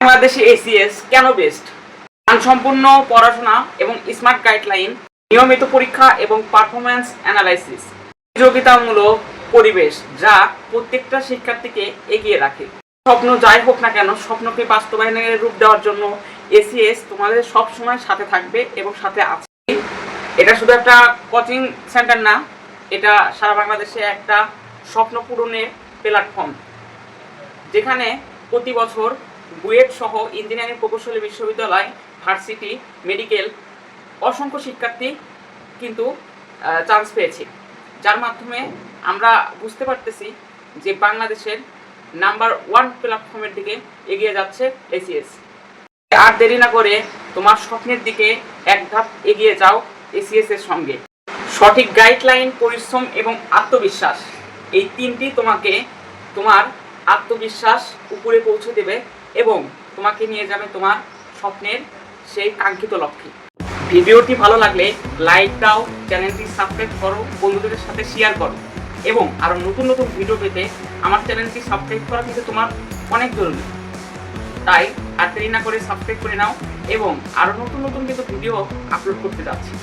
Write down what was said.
বাংলাদেশে এসিএস কেন বেস্ট? মানসম্পন্ন পড়াশোনা এবং স্মার্ট গাইডলাইন, নিয়মিত পরীক্ষা এবং পারফরম্যান্স অ্যানালাইসিস, প্রতিযোগিতামূলক পরিবেশ যা প্রত্যেকটা শিক্ষার্থীকে এগিয়ে রাখে। স্বপ্ন যাই হোক না কেন, স্বপ্নকে বাস্তবায়নের রূপ দেওয়ার জন্য এসিএস তোমাদের সব সময় সাথে থাকবে এবং সাথে আছে। এটা শুধু একটা কোচিং সেন্টার না, এটা সারা বাংলাদেশে একটা স্বপ্ন পূরণের প্ল্যাটফর্ম, যেখানে প্রতি বছর বুয়েট সহ ইঞ্জিনিয়ারিং প্রকৌশলী বিশ্ববিদ্যালয়, ভার্সিটি, মেডিকেল অসংখ্য শিক্ষার্থী কিন্তু চান্স পেয়েছে, যার মাধ্যমে আমরা বুঝতে পারতেছি যে বাংলাদেশের নাম্বার 1 প্ল্যাটফর্মের দিকে এগিয়ে যাচ্ছে এসিএস। আর দেরি না করে তোমার স্বপ্নের দিকে এক ধাপ এগিয়ে যাও এসিএস এর সঙ্গে। সঠিক গাইডলাইন, পরিশ্রম এবং আত্মবিশ্বাস, এই তিনটি তোমাকে তোমার আত্মবিশ্বাস উপরে পৌঁছে দেবে এবং তোমাকে নিয়ে যাবে তোমার স্বপ্নের সেই কাঙ্ক্ষিত লক্ষ্যে। ভিডিওটি ভালো লাগলে লাইক দাও, চ্যানেলটি সাবস্ক্রাইব করো, বন্ধুদের সাথে শেয়ার করো এবং আরও নতুন নতুন ভিডিও পেতে আমার চ্যানেলটি সাবস্ক্রাইব করা কিন্তু তোমার অনেক জরুরি। তাই আর দেরি না করে সাবস্ক্রাইব করে নাও এবং আরও নতুন নতুন কিন্তু ভিডিও আপলোড করতে যাচ্ছি।